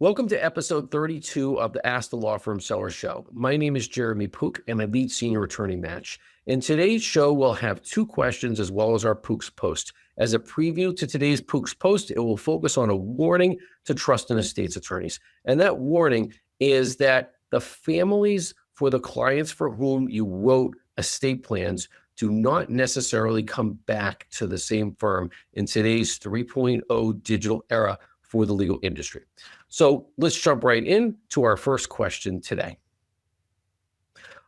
Welcome to episode 32 of the Ask the Law Firm Seller Show. My name is Jeremy Poock, and I lead Senior Attorney Match. In today's show, we'll have two questions as well as our Poock's post. As a preview to today's Poock's post, it will focus on a warning to trust and estates attorneys. And that warning is that the families for the clients for whom you wrote estate plans do not necessarily come back to the same firm in today's 3.0 digital era for the legal industry. So let's jump right in to our first question today.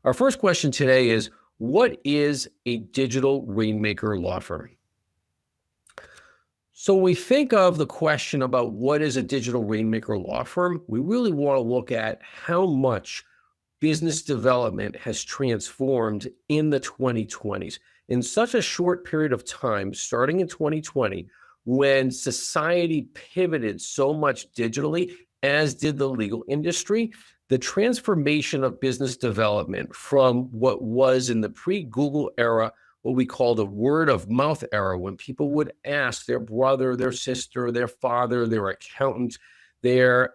Our first question today is, what is a digital rainmaker law firm? So when we think of the question about what is a digital rainmaker law firm, we really want to look at how much business development has transformed in the 2020s. In such a short period of time, starting in 2020, when society pivoted so much digitally, as did the legal industry, the transformation of business development from what was in the pre-Google era, what we call the word of mouth era, when people would ask their brother, their sister, their father, their accountant, their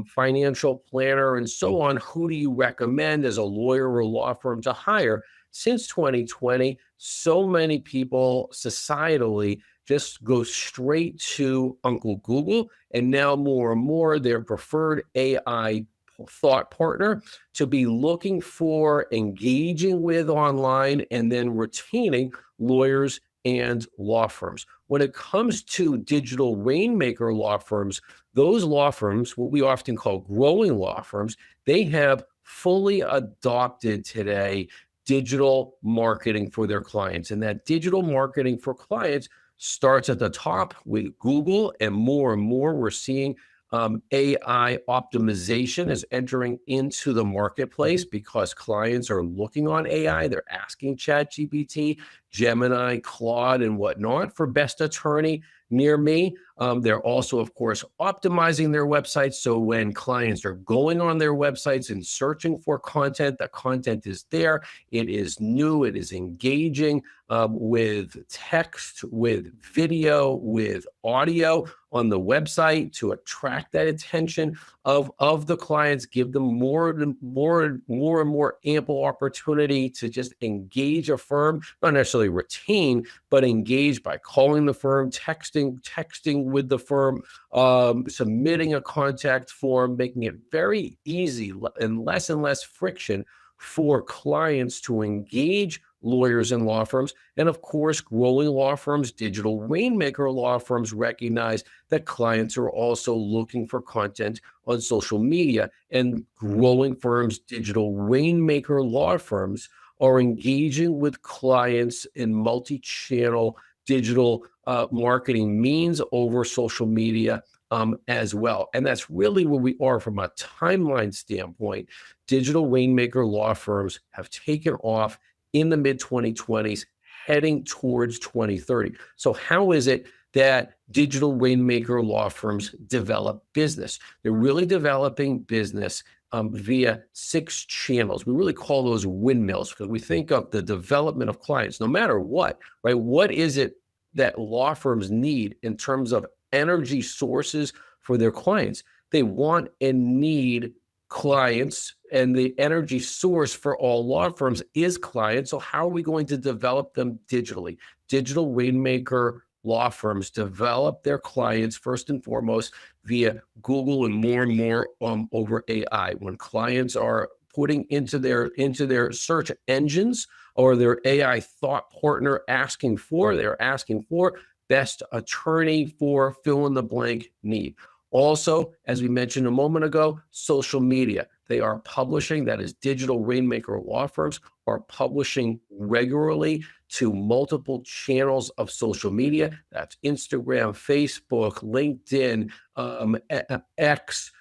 financial planner, and so on, who do you recommend as a lawyer or law firm to hire? Since 2020, so many people societally just go straight to Uncle Google, and now more and more their preferred AI thought partner to be looking for, engaging with online, and then retaining lawyers and law firms. When it comes to digital rainmaker law firms, those law firms, what we often call growing law firms, they have fully adopted today digital marketing for their clients. And that digital marketing for clients starts at the top with Google, and more we're seeing AI optimization is entering into the marketplace because clients are looking on AI. They're asking ChatGPT, Gemini, Claude, and whatnot for best attorney near me. They're also, of course, optimizing their websites. So when clients are going on their websites and searching for content, the content is there. It is new. It is engaging with text, with video, with audio on the website to attract that attention of the clients, give them more and more ample opportunity to just engage a firm, not necessarily retain, but engage by calling the firm, texting with the firm, submitting a contact form, making it very easy and less friction for clients to engage lawyers and law firms. And of course, growing law firms, digital rainmaker law firms recognize that clients are also looking for content on social media, and growing firms, digital rainmaker law firms, are engaging with clients in multi-channel digital marketing means over social media as well. And that's really where we are from a timeline standpoint. Digital rainmaker law firms have taken off in the mid-2020s, heading towards 2030. So how is it that digital rainmaker law firms develop business? They're really developing business via 6 channels. We really call those windmills because we think of the development of clients, no matter what, right? What is it that law firms need in terms of energy sources for their clients? They want and need clients, and the energy source for all law firms is clients. So how are we going to develop them digitally? Digital rainmaker law firms develop their clients first and foremost via Google, and more over AI. When clients are putting into their search engines or their AI thought partner they're asking for best attorney for fill in the blank need. Also, as we mentioned a moment ago, social media. They are publishing, that is digital rainmaker law firms are publishing regularly to multiple channels of social media. That's Instagram, Facebook, LinkedIn, X,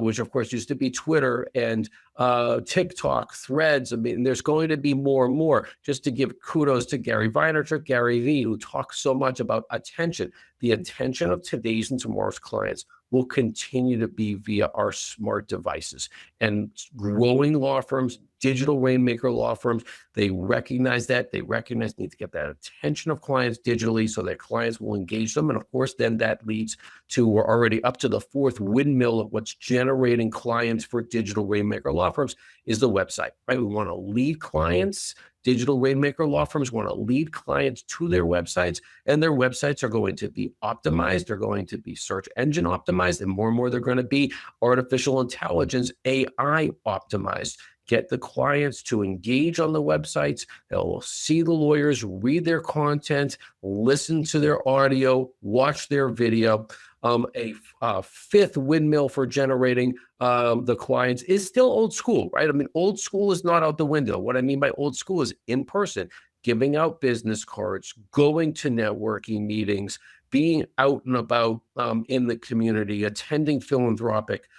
which of course used to be Twitter, and TikTok, Threads. I mean, there's going to be more and more. Just to give kudos to Gary Vaynerchuk, Gary V, who talks so much about attention. The attention of today's and tomorrow's clients will continue to be via our smart devices. And growing law firms, digital rainmaker law firms, they recognize that. They recognize the need to get that attention of clients digitally so that clients will engage them. And of course, then that leads to, we're already up to the fourth windmill of what's generating clients for digital rainmaker law firms is the website, right? We want to lead clients. Digital rainmaker law firms want to lead clients to their websites, and their websites are going to be optimized. They're going to be search engine optimized, and more they're going to be artificial intelligence, AI optimized. Get the clients to engage on the websites. They'll see the lawyers, read their content, listen to their audio, watch their video. A fifth windmill for generating the clients is still old school, right? I mean, old school is not out the window. What I mean by old school is in person, giving out business cards, going to networking meetings, being out and about in the community, attending philanthropic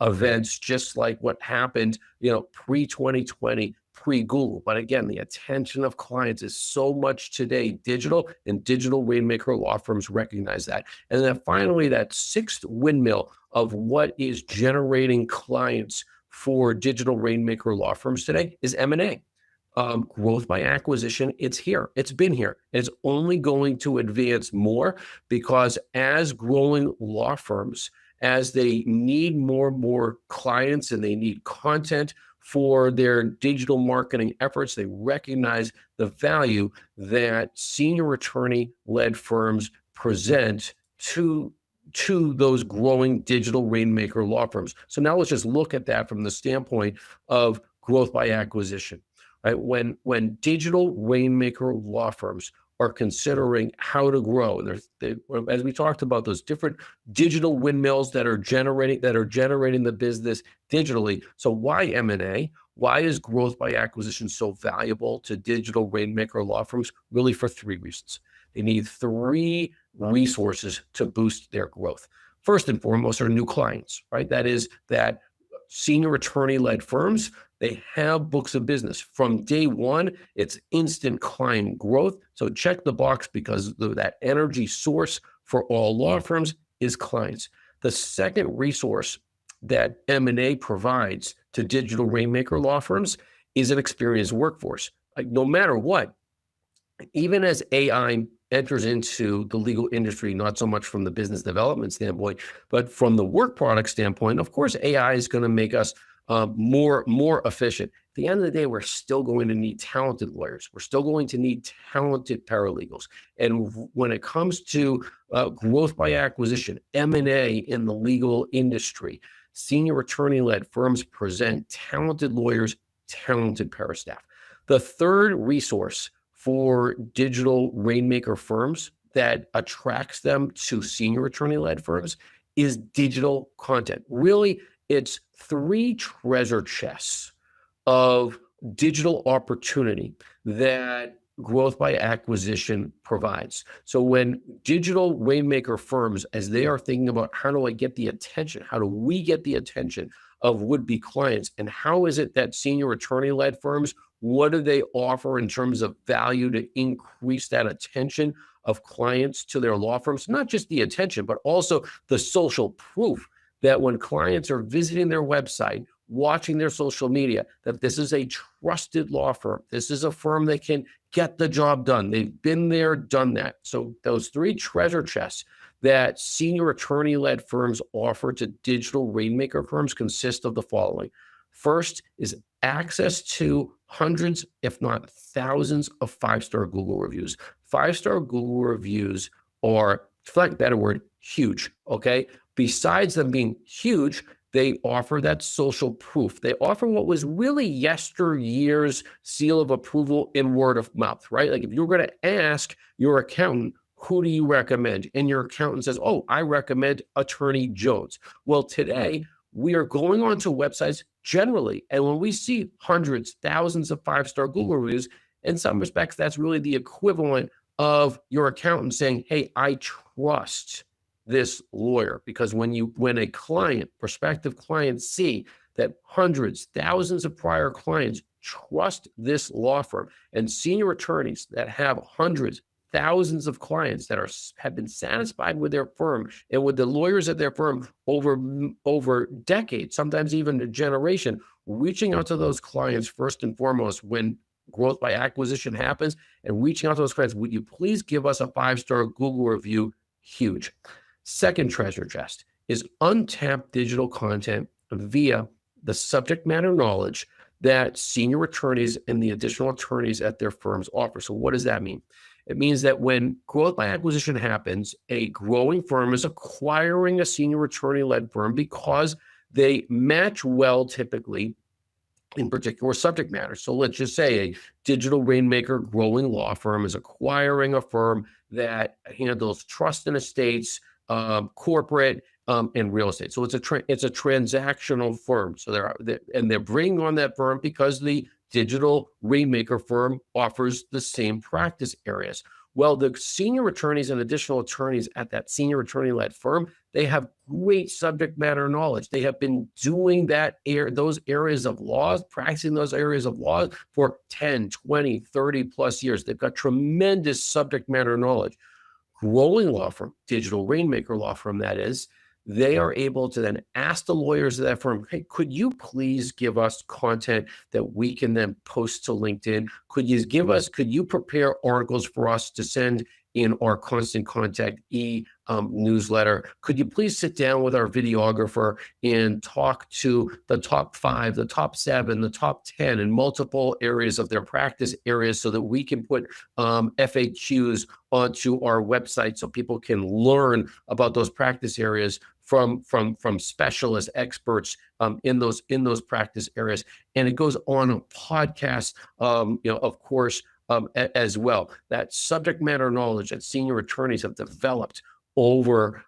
events, just like what happened, pre-2020, pre-Google. But again, the attention of clients is so much today digital, and digital rainmaker law firms recognize that. And then finally, that sixth windmill of what is generating clients for digital rainmaker law firms today is M&A. Growth by acquisition, it's here. It's been here. It's only going to advance more because as growing law firms, as they need more and more clients and they need content for their digital marketing efforts, they recognize the value that senior attorney-led firms present to those growing digital rainmaker law firms. So now let's just look at that from the standpoint of growth by acquisition. Right? When digital rainmaker law firms are considering how to grow, as we talked about, those different digital windmills that are generating the business digitally. So why M&A? Why is growth by acquisition so valuable to digital rainmaker law firms? Really for three reasons. They need three resources to boost their growth. First and foremost are new clients, right? That is that senior attorney-led firms, they have books of business. From day one, it's instant client growth. So check the box because that energy source for all law firms is clients. The second resource that M&A provides to digital rainmaker law firms is an experienced workforce. Like no matter what, even as AI enters into the legal industry, not so much from the business development standpoint, but from the work product standpoint, of course, AI is going to make us more efficient. At the end of the day, we're still going to need talented lawyers. We're still going to need talented paralegals. And when it comes to growth by acquisition, M&A in the legal industry, senior attorney-led firms present talented lawyers, talented para staff. The third resource for digital rainmaker firms that attracts them to senior attorney-led firms is digital content. Really, it's three treasure chests of digital opportunity that growth by acquisition provides. So when digital rainmaker firms, as they are thinking about how do I get the attention, how do we get the attention of would-be clients, and how is it that senior attorney-led firms, what do they offer in terms of value to increase that attention of clients to their law firms? Not just the attention, but also the social proof that when clients are visiting their website, watching their social media, that this is a trusted law firm. This is a firm that can get the job done. They've been there, done that. So those three treasure chests that senior attorney-led firms offer to digital rainmaker firms consist of the following. First is access to hundreds, if not thousands, of five-star Google reviews. Five-star Google reviews are, for lack of a better word, huge, okay? Besides them being huge, they offer that social proof. They offer what was really yesteryear's seal of approval in word of mouth, right? Like if you're going to ask your accountant, who do you recommend? And your accountant says, oh, I recommend Attorney Jones. Well, today we are going onto websites generally, and when we see hundreds, thousands of five-star Google reviews, in some respects, that's really the equivalent of your accountant saying, hey, I trust this lawyer. Because when a client, prospective clients see that hundreds, thousands of prior clients trust this law firm, and senior attorneys that have hundreds, thousands of clients that have been satisfied with their firm and with the lawyers at their firm over decades, sometimes even a generation, reaching out to those clients first and foremost when growth by acquisition happens, and reaching out to those clients, would you please give us a 5-star Google review? Huge. Second treasure chest is untapped digital content via the subject matter knowledge that senior attorneys and the additional attorneys at their firms offer. So what does that mean? It means that when growth by acquisition happens, a growing firm is acquiring a senior attorney-led firm because they match well typically in particular subject matter. So let's just say a digital rainmaker growing law firm is acquiring a firm that handles trust and estates, corporate, and real estate. So it's a transactional firm. So they're bringing on that firm because the digital rainmaker firm offers the same practice areas. Well, the senior attorneys and additional attorneys at that senior attorney-led firm, they have great subject matter knowledge. They have been doing those areas of law, practicing those areas of law for 10, 20, 30 plus years. They've got tremendous subject matter knowledge. Growing law firm, digital rainmaker law firm, that is, they are able to then ask the lawyers of that firm, hey, could you please give us content that we can then post to LinkedIn? Could you prepare articles for us to send in our Constant Contact newsletter? Could you please sit down with our videographer and talk to the top 5, the top 7, the top 10 in multiple areas of their practice areas so that we can put FAQs onto our website so people can learn about those practice areas from specialist experts in those practice areas. And it goes on a podcast, of course, as well. That subject matter knowledge that senior attorneys have developed over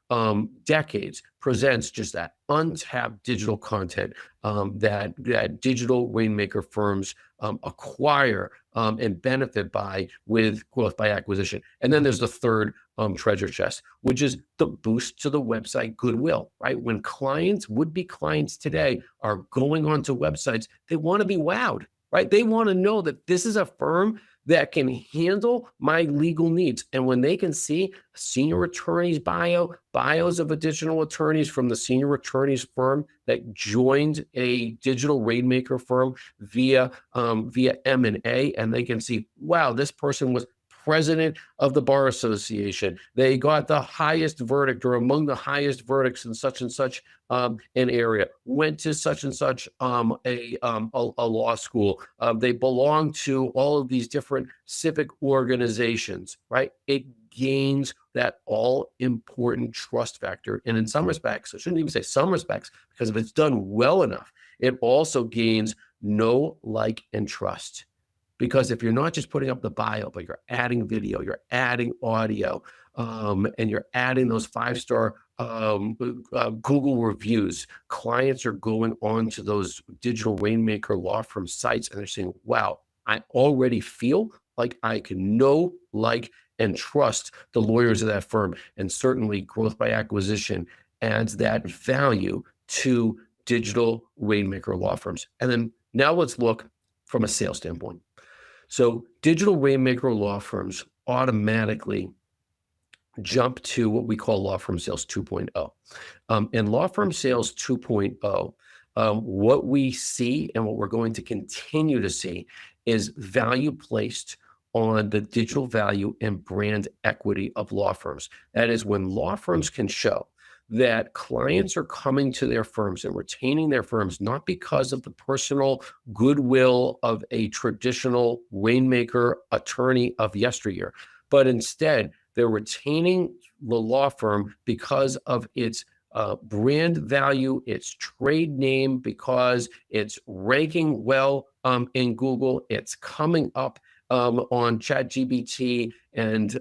decades presents just that untapped digital content that digital rainmaker firms acquire and benefit by with growth by acquisition. And then there's the third treasure chest, which is the boost to the website goodwill, right? When would-be clients today are going onto websites, they want to be wowed, right? They want to know that this is a firm that can handle my legal needs. And when they can see a senior attorney's bios of additional attorneys from the senior attorney's firm that joined a digital rainmaker firm via M&A, and they can see, wow, this person was president of the Bar Association. They got the highest verdict or among the highest verdicts in such and such an area, went to such and such a law school. They belong to all of these different civic organizations, right? It gains that all important trust factor. And in some respects, I shouldn't even say some respects, because if it's done well enough, it also gains know, like, and trust. Because if you're not just putting up the bio, but you're adding video, you're adding audio, and you're adding those 5-star Google reviews, clients are going on to those digital rainmaker law firm sites and they're saying, wow, I already feel like I can know, like, and trust the lawyers of that firm. And certainly growth by acquisition adds that value to digital rainmaker law firms. And then now let's look from a sales standpoint. So digital rainmaker law firms automatically jump to what we call law firm sales 2.0. In law firm sales 2.0, what we see and what we're going to continue to see is value placed on the digital value and brand equity of law firms. That is, when law firms can show that clients are coming to their firms and retaining their firms, not because of the personal goodwill of a traditional rainmaker attorney of yesteryear, but instead they're retaining the law firm because of its brand value, its trade name, because it's ranking well in Google, it's coming up on ChatGPT and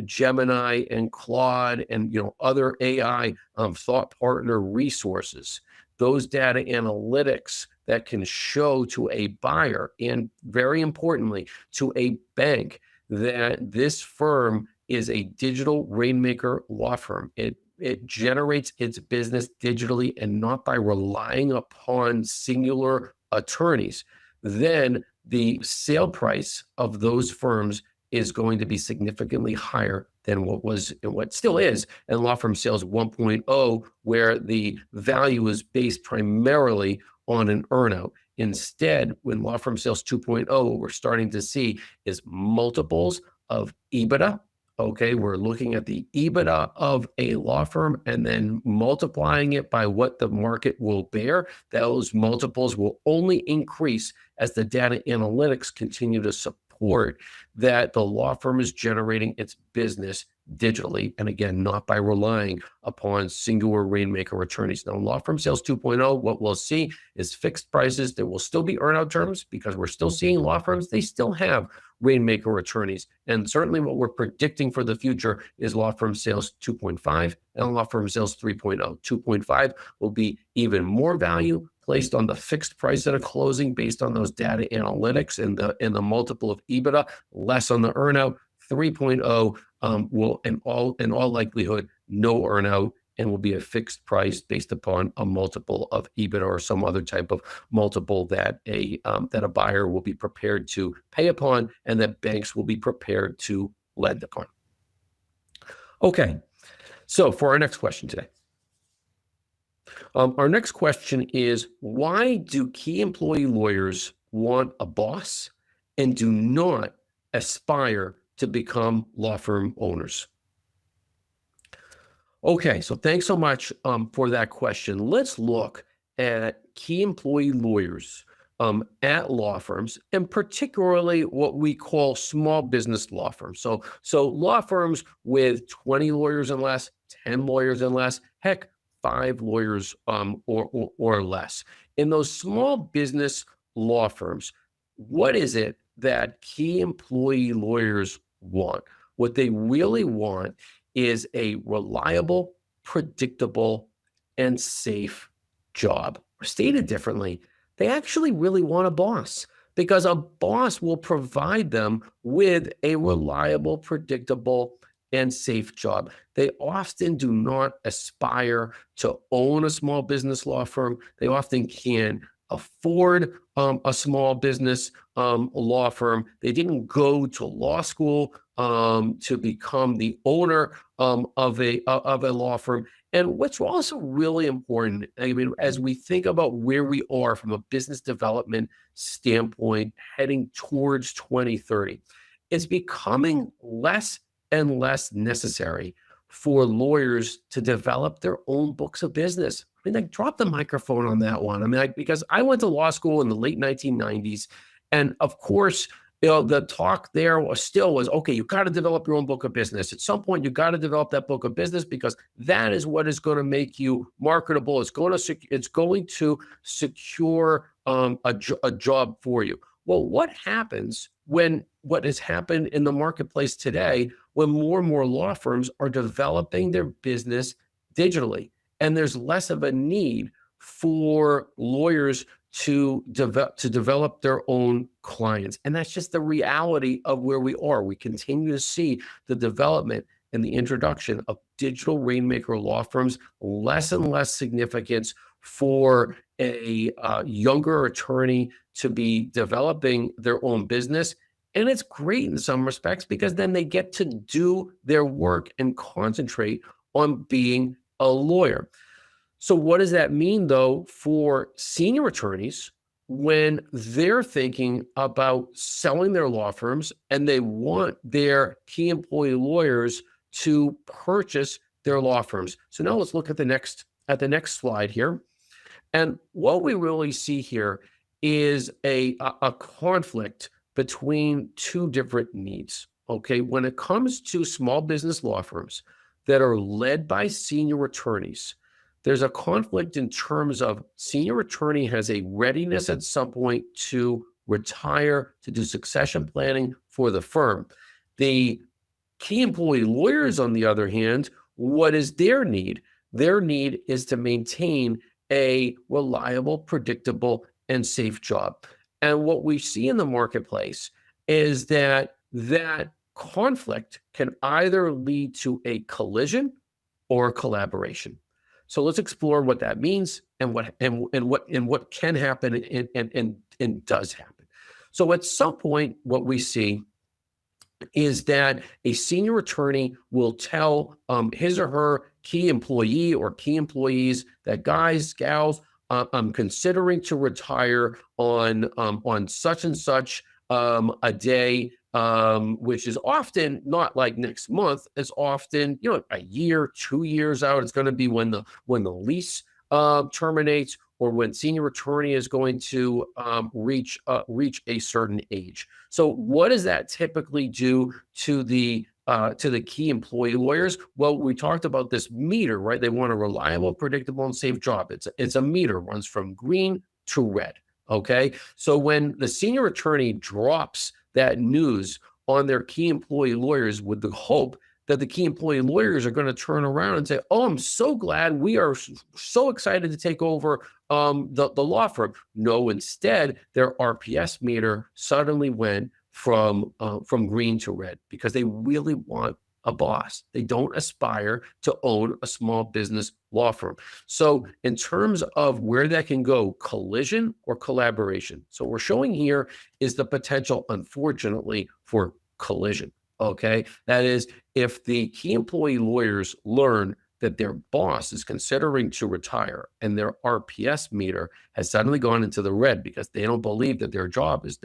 Gemini and Claude and other AI thought partner resources. Those data analytics that can show to a buyer and, very importantly, to a bank that this firm is a digital rainmaker law firm. It it generates its business digitally and not by relying upon singular attorneys, then the sale price of those firms is going to be significantly higher than what still is in law firm sales 1.0, where the value is based primarily on an earnout. Instead, when law firm sales 2.0, what we're starting to see is multiples of EBITDA. Okay, we're looking at the EBITDA of a law firm and then multiplying it by what the market will bear. Those multiples will only increase as the data analytics continue to support that the law firm is generating its business digitally, and again, not by relying upon singular rainmaker attorneys. Now, in law firm sales 2.0, what we'll see is fixed prices. There will still be earnout terms because we're still seeing law firms, they still have rainmaker attorneys. And certainly what we're predicting for the future is law firm sales 2.5 and law firm sales 3.0. 2.5 will be even more value placed on the fixed price at a closing based on those data analytics and the multiple of EBITDA, less on the earnout. 3.0 will, in all likelihood, no earnout, and will be a fixed price based upon a multiple of EBITDA or some other type of multiple that a buyer will be prepared to pay upon and that banks will be prepared to lend upon. Okay, so for our next question today. Our next question is, why do key employee lawyers want a boss and do not aspire to become law firm owners? Okay, so thanks so much for that question. Let's look at key employee lawyers at law firms, and particularly what we call small business law firms. So law firms with 20 lawyers and less, 10 lawyers and less, heck, 5 lawyers or less. In those small business law firms, what is it that key employee lawyers want? What they really want is a reliable, predictable, and safe job. Or stated differently, they actually really want a boss because a boss will provide them with a reliable, predictable, and safe job. They often do not aspire to own a small business law firm. They often can afford a small business law firm. They didn't go to law school to become the owner of a law firm. And what's also really important, I mean, as we think about where we are from a business development standpoint heading towards 2030, it's becoming less and less necessary for lawyers to develop their own books of business. I mean, like, drop the microphone on that one. I mean, because I went to law school in the late 1990s, and of course, the talk there was okay, you got to develop your own book of business. At some point, you got to develop that book of business because that is what is going to make you marketable. It's going to secure a job for you. Well, what happens when what has happened in the marketplace today when more and more law firms are developing their business digitally, and there's less of a need for lawyers to develop their own clients? And that's just the reality of where we are. We continue to see the development and the introduction of digital rainmaker law firms, less and less significance for a younger attorney to be developing their own business. And it's great in some respects because then they get to do their work and concentrate on being a lawyer. So what does that mean, though, for senior attorneys when they're thinking about selling their law firms and they want their key employee lawyers to purchase their law firms? So now let's look at the next slide here. And what we really see here is a conflict between two different needs. Okay, when it comes to small business law firms that are led by senior attorneys, there's a conflict in terms of senior attorney has a readiness at some point to retire, to do succession planning for the firm. The key employee lawyers, on the other hand, what is their need? Their need is to maintain a reliable, predictable, and safe job. And what we see in the marketplace is that conflict can either lead to a collision or collaboration. So let's explore what that means and what can happen and does happen. So at some point, what we see is that a senior attorney will tell his or her key employee or key employees that, guys, gals, I'm considering to retire on such and such a day, which is often not like next month. It's often, a year, 2 years out. It's going to be when the lease terminates, or when senior attorney is going to reach a certain age. So what does that typically do to the key employee lawyers? Well, we talked about this meter, right? They want a reliable, predictable, and safe job. It's a meter, runs from green to red. Okay. So when the senior attorney drops that news on their key employee lawyers with the hope that the key employee lawyers are going to turn around and say, oh, I'm so glad, we are so excited to take over the law firm. No, instead, their RPS meter suddenly went from green to red because they really want a boss. They don't aspire to own a small business law firm. So in terms of where that can go, collision or collaboration. So what we're showing here is the potential, unfortunately, for collision. Okay, that is, if the key employee lawyers learn that their boss is considering to retire and their RPS meter has suddenly gone into the red because they don't believe that their job is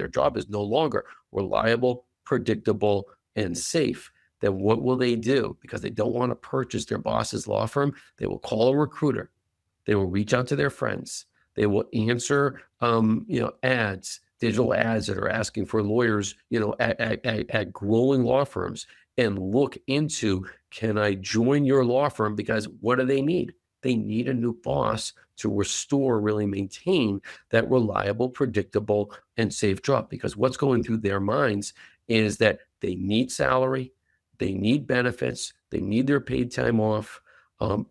no longer reliable, predictable, and safe, then what will they do? Because they don't want to purchase their boss's law firm, they will call a recruiter. They will reach out to their friends. They will answer, ads, digital ads that are asking for lawyers, at growing law firms, and look into, can I join your law firm? Because what do they need? They need a new boss to restore, really maintain that reliable, predictable, and safe job. Because what's going through their minds is that they need salary, they need benefits, they need their paid time off.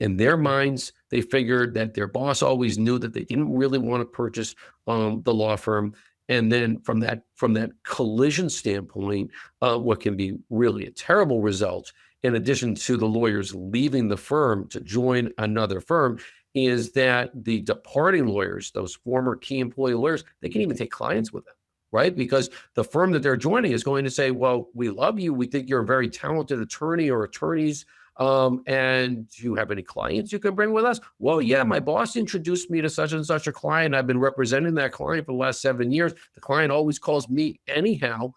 In their minds, they figured that their boss always knew that they didn't really want to purchase the law firm. And then from that collision standpoint, what can be really a terrible result, in addition to the lawyers leaving the firm to join another firm, is that the departing lawyers, those former key employee lawyers, they can even take clients with them, right? Because the firm that they're joining is going to say, well, we love you. We think you're a very talented attorney or attorneys. And do you have any clients you can bring with us? Well, yeah, my boss introduced me to such and such a client. I've been representing that client for the last 7 years. The client always calls me anyhow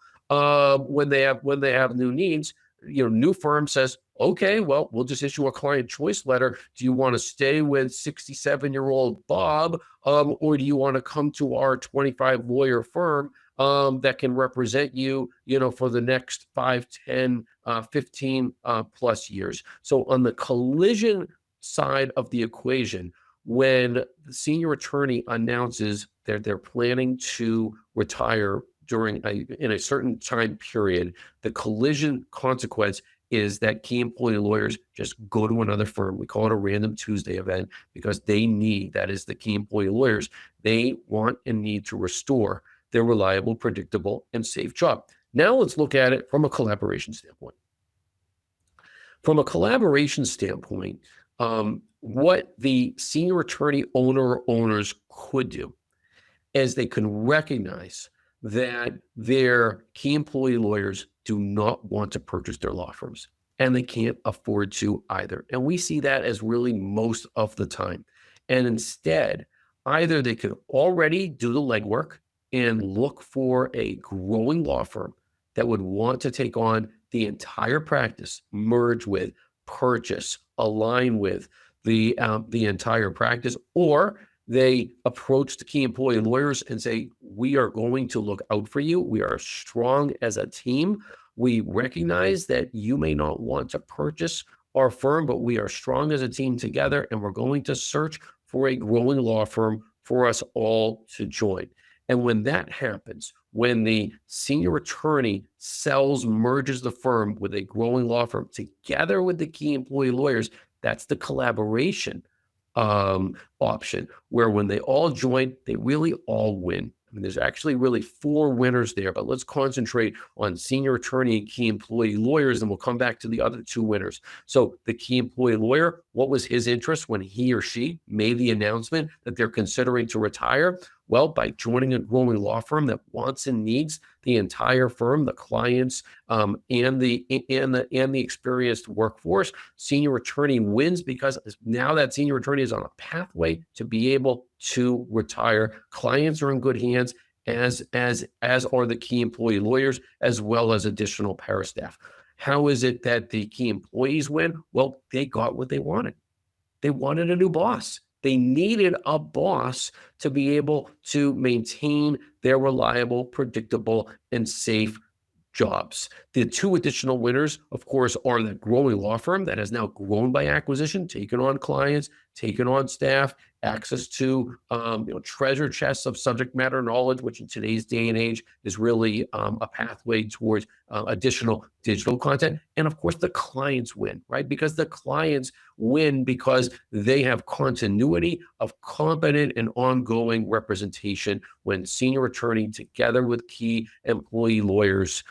when they have new needs. New firm says, okay, well, we'll just issue a client choice letter. Do you want to stay with 67-year-old Bob, or do you want to come to our 25 lawyer firm that can represent you, for the next 5, 10, 15 plus years? So on the collision side of the equation, when the senior attorney announces that they're planning to retire in a certain time period, the collision consequence is that key employee lawyers just go to another firm. We call it a random Tuesday event because that is the key employee lawyers. They want and need to restore their reliable, predictable, and safe job. Now let's look at it from a collaboration standpoint. From a collaboration standpoint, what the senior attorney owner or owners could do is they can recognize that their key employee lawyers do not want to purchase their law firms, and they can't afford to either. And we see that as really most of the time. And instead, either they could already do the legwork and look for a growing law firm that would want to take on the entire practice, merge with, purchase, align with the entire practice, or they approach the key employee lawyers and say, we are going to look out for you. We are strong as a team. We recognize that you may not want to purchase our firm, but we are strong as a team together, and we're going to search for a growing law firm for us all to join. And when that happens, when the senior attorney merges the firm with a growing law firm together with the key employee lawyers, that's the collaboration option, where when they all join, they really all win. I mean, there's actually really 4 winners there, but let's concentrate on senior attorney and key employee lawyers, and we'll come back to the other 2 winners. So the key employee lawyer What was his interest when he or she made the announcement that they're considering to retire? Well, by joining a growing law firm that wants and needs the entire firm, the clients, and the experienced workforce, senior attorney wins because now that senior attorney is on a pathway to be able to retire. Clients are in good hands, as are the key employee lawyers, as well as additional para staff. How is it that the key employees win? Well, they got what they wanted. They wanted a new boss. They needed a boss to be able to maintain their reliable, predictable, and safe jobs. The two additional winners, of course, are the growing law firm that has now grown by acquisition, taken on clients, taken on staff, access to treasure chests of subject matter knowledge, which in today's day and age is really a pathway towards additional digital content. And of course, the clients win, right? Because the clients win because they have continuity of competent and ongoing representation when senior attorney together with key employee lawyers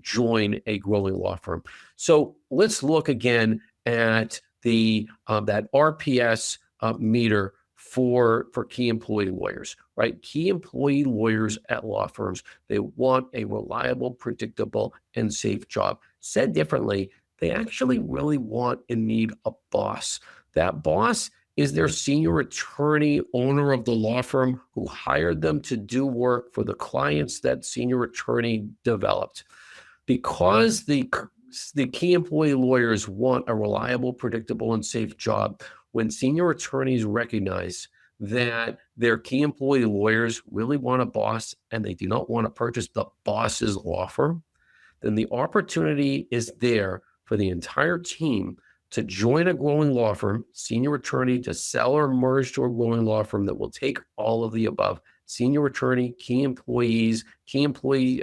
join a growing law firm. So let's look again at the that RPS meter for key employee lawyers, right? Key employee lawyers at law firms, they want a reliable, predictable, and safe job. Said differently, they actually really want and need a boss. That boss is their senior attorney, owner of the law firm who hired them to do work for the clients that senior attorney developed. Because the key employee lawyers want a reliable, predictable, and safe job, when senior attorneys recognize that their key employee lawyers really want a boss and they do not want to purchase the boss's law firm, then the opportunity is there for the entire team to join a growing law firm, senior attorney to sell or merge to a growing law firm that will take all of the above: senior attorney, key employees, key employee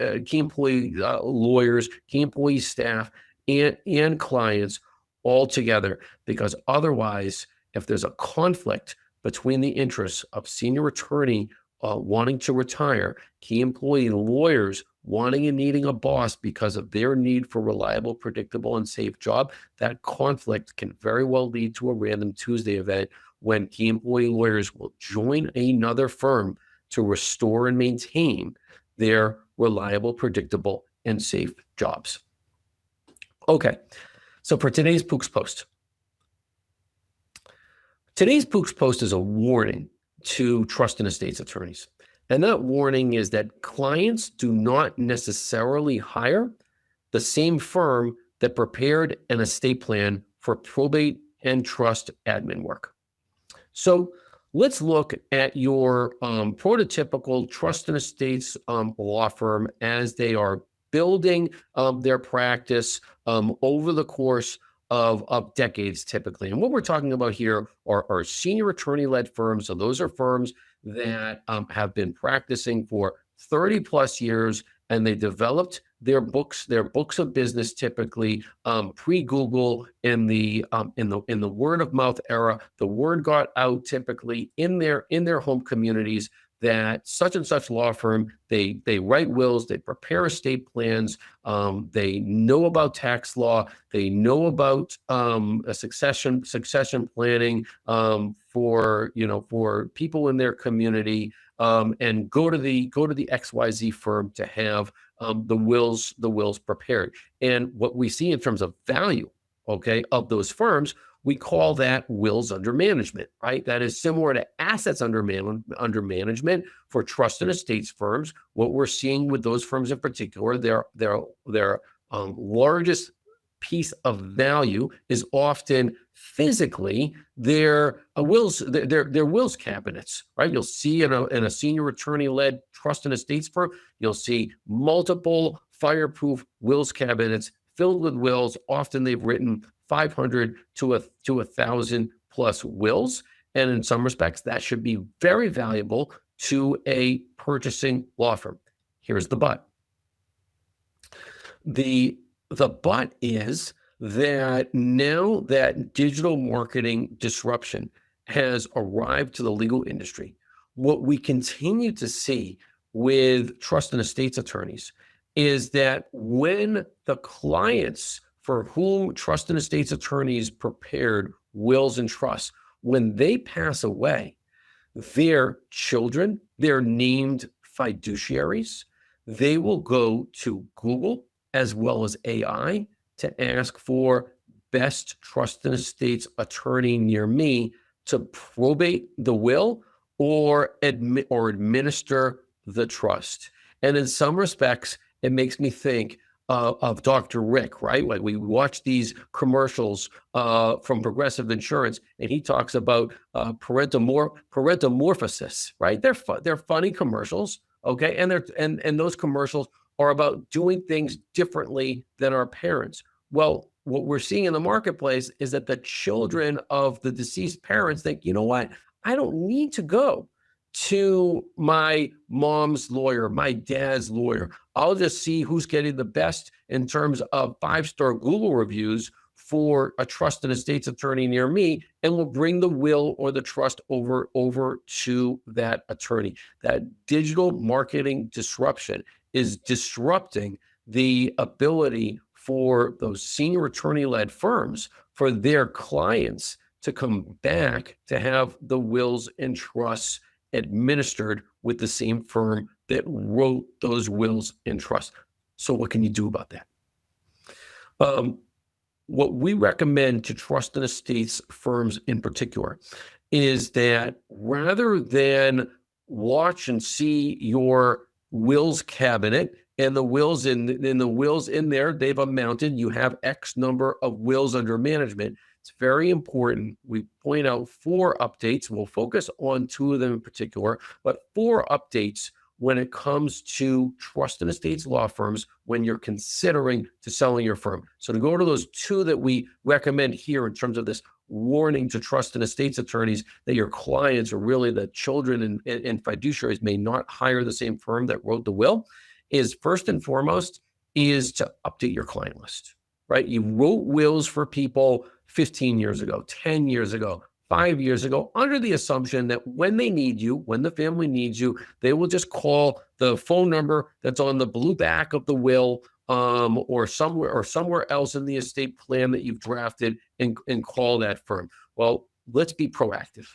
lawyers, key employee staff, and clients all together. Because otherwise, if there's a conflict between the interests of senior attorney wanting to retire, key employee lawyers wanting and needing a boss because of their need for reliable, predictable, and safe job, that conflict can very well lead to a random Tuesday event when key employee lawyers will join another firm to restore and maintain their reliable, predictable, and safe jobs. Okay, so for today's Poock's Post. Today's Poock's Post is a warning to trust and estates attorneys. And that warning is that clients do not necessarily hire the same firm that prepared an estate plan for probate and trust admin work. So let's look at your prototypical trust and estates law firm as they are building their practice over the course of decades typically. And what we're talking about here are senior attorney-led firms. So those are firms that have been practicing for 30 plus years, and they developed their books of business typically pre-Google in the word of mouth era. The word got out typically in their home communities that such and such law firm, they write wills, they prepare estate plans, they know about tax law, they know about a succession planning for people in their community, and go to the XYZ firm to have the wills prepared. And what we see in terms of value, okay, of those firms, we call that wills under management, right? That is similar to assets under management for trust and estates firms. What we're seeing with those firms in particular, their largest piece of value is often physically their wills cabinets, right? You'll see in a senior attorney-led trust and estates firm, you'll see multiple fireproof wills cabinets filled with wills. Often they've written 500 to 1,000 plus wills. And in some respects, that should be very valuable to a purchasing law firm. Here's the but. The but is that now that digital marketing disruption has arrived to the legal industry, what we continue to see with trust and estates attorneys is that when the clients for whom trust and estates attorneys prepared wills and trusts. When they pass away, their children, their named fiduciaries, they will go to Google as well as AI to ask for best trust and estates attorney near me to probate the will or administer the trust. And in some respects, it makes me think of Dr. Rick, right? Like we watch these commercials from Progressive Insurance, and he talks about parentomorphosis, right? They're funny commercials, okay? And those commercials are about doing things differently than our parents. Well, what we're seeing in the marketplace is that the children of the deceased parents think, you know what? I don't need to go to my mom's lawyer, my dad's lawyer. I'll just see who's getting the best in terms of 5-star Google reviews for a trust and estates attorney near me, and we'll bring the will or the trust over to that attorney. That digital marketing disruption is disrupting the ability for those senior attorney-led firms, for their clients to come back to have the wills and trusts administered with the same firm that wrote those wills and trusts. So what can you do about that? What we recommend to trust and estates firms in particular is that rather than watch and see your wills cabinet and the wills in there, they've amounted, you have X number of wills under management. It's very important. We point out 4 updates. We'll focus on 2 of them in particular, but 4 updates when it comes to trust and estates law firms when you're considering to selling your firm. So to go to those 2 that we recommend here in terms of this warning to trust and estates attorneys that your clients or really the children and fiduciaries may not hire the same firm that wrote the will is first and foremost is to update your client list, right? You wrote wills for people 15 years ago, 10 years ago, 5 years ago, under the assumption that when they need you, when the family needs you, they will just call the phone number that's on the blue back of the will or somewhere else in the estate plan that you've drafted and call that firm. Well, let's be proactive.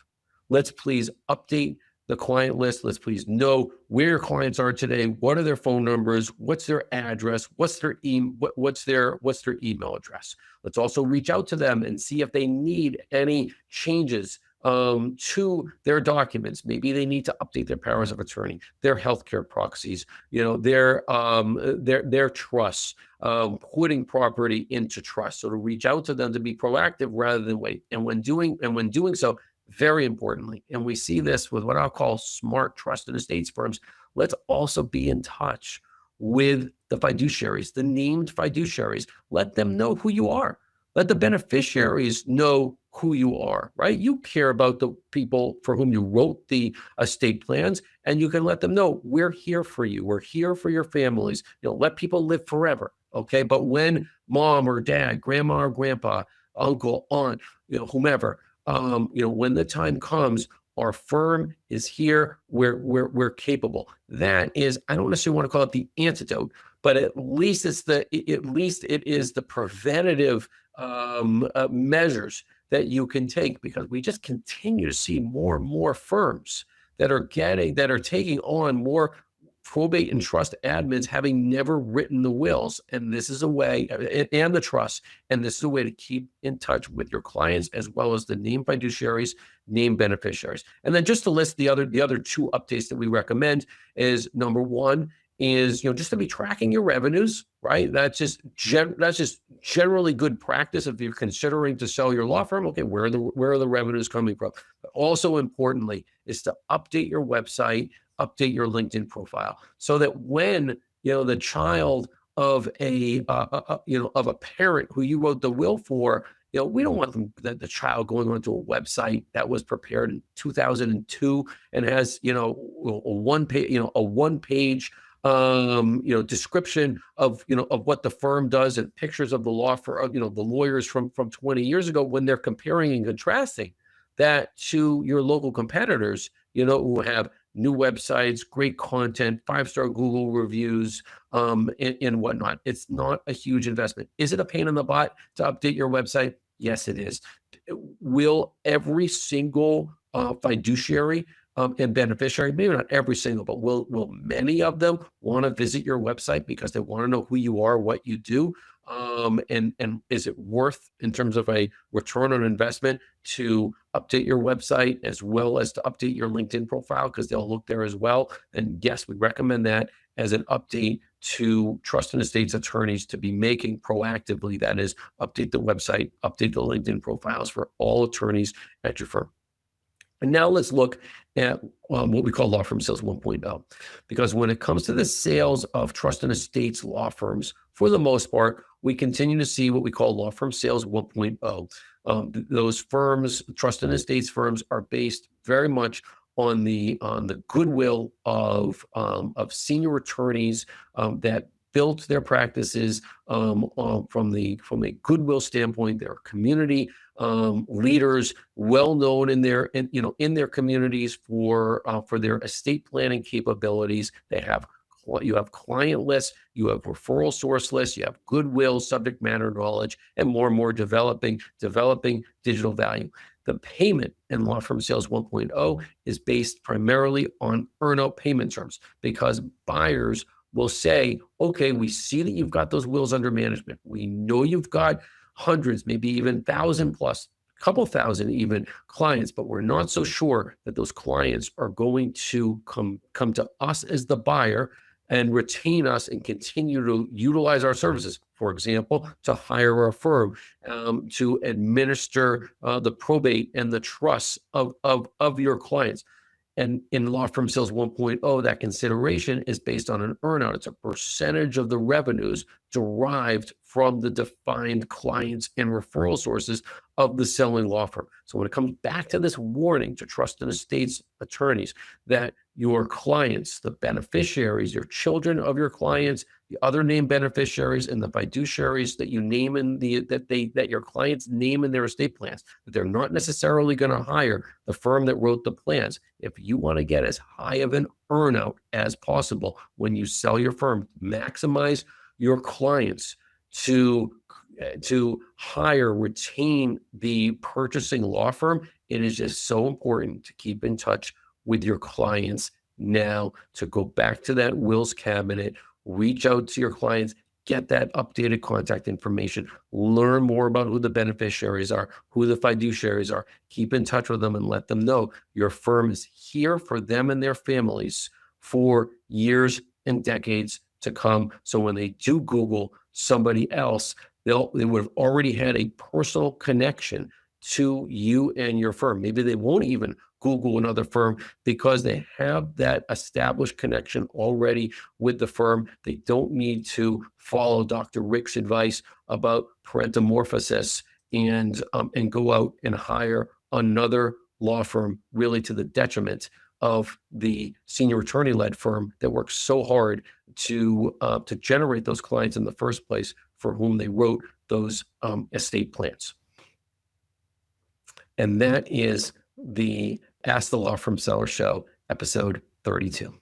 Let's please update the client list. Let's please know where your clients are today. What are their phone numbers? What's their address? What's their email address? Let's also reach out to them and see if they need any changes to their documents. Maybe they need to update their powers of attorney, their healthcare proxies, their trusts, putting property into trust. So to reach out to them to be proactive rather than wait. And when doing so, very importantly, and we see this with what I'll call smart trust and estates firms, let's also be in touch with the fiduciaries, the named fiduciaries. Let them know who you are. Let the beneficiaries know who you are, right? You care about the people for whom you wrote the estate plans, and you can let them know we're here for you. We're here for your families. Let people live forever, okay? But when mom or dad, grandma or grandpa, uncle, aunt, whomever, when the time comes, our firm is here. We're capable. That is, I don't necessarily want to call it the antidote, but at least it is the preventative measures that you can take, because we just continue to see more and more firms that are taking on more probate and trust admins having never written the wills. And this is a way, and the trust, and this is a way to keep in touch with your clients as well as the named fiduciaries, named beneficiaries. And then just to list the other 2 updates that we recommend is number 1 is, just to be tracking your revenues, right? That's just generally good practice if you're considering to sell your law firm. Okay, where are the revenues coming from? But also importantly is to update your website, update your LinkedIn profile, so that when the child of a parent who you wrote the will for, we don't want the child going onto a website that was prepared in 2002 and has a one-page description of what the firm does and pictures of the law firm, the lawyers from 20 years ago, when they're comparing and contrasting that to your local competitors, who have new websites, great content, 5-star Google reviews, and whatnot. It's not a huge investment. Is it a pain in the butt to update your website? Yes, it is. will every single fiduciary and beneficiary, maybe not every single, but will many of them want to visit your website because they want to know who you are, what you do, and is it worth, in terms of a return on investment, to update your website as well as to update your LinkedIn profile, because they'll look there as well. And yes, we recommend that as an update to trust and estates attorneys to be making proactively. That is, update the website, update the LinkedIn profiles for all attorneys at your firm. And now let's look at what we call law firm sales 1.0, because when it comes to the sales of trust and estates law firms, for the most part, we continue to see what we call law firm sales 1.0. Those firms, trust and estates firms, are based very much on the goodwill of senior attorneys that built their practices from a goodwill standpoint. They're community leaders, well known in their communities for their estate planning capabilities. You have client lists, you have referral source lists, you have goodwill, subject matter knowledge, and more developing digital value. The payment in law firm sales 1.0 is based primarily on earnout payment terms, because buyers will say, okay, we see that you've got those wills under management. We know you've got hundreds, maybe even 1,000 plus, a couple thousand even clients, but we're not so sure that those clients are going to come to us as the buyer and retain us and continue to utilize our services. For example, to hire a firm, to administer the probate and the trusts of your clients. And in law firm sales 1.0, that consideration is based on an earnout. It's a percentage of the revenues derived from the defined clients and referral sources of the selling law firm. So when it comes back to this warning to trust and estates attorneys, that your clients, the beneficiaries, your children of your clients, the other named beneficiaries, and the fiduciaries that you name that your clients name in their estate plans, that they're not necessarily going to hire the firm that wrote the plans. If you want to get as high of an earnout as possible when you sell your firm, maximize your clients to retain the purchasing law firm, it is just so important to keep in touch with your clients now, to go back to that wills cabinet, reach out to your clients, get that updated contact information, learn more about who the beneficiaries are, who the fiduciaries are, keep in touch with them and let them know your firm is here for them and their families for years and decades to come. So when they do Google somebody else, they would have already had a personal connection to you and your firm. Maybe they won't even Google another firm because they have that established connection already with the firm. They don't need to follow Dr. Rick's advice about parentomorphosis and go out and hire another law firm, really to the detriment of the senior attorney-led firm that works so hard to generate those clients in the first place for whom they wrote those estate plans. And that is the Ask the Law Firm Seller Show, episode 32.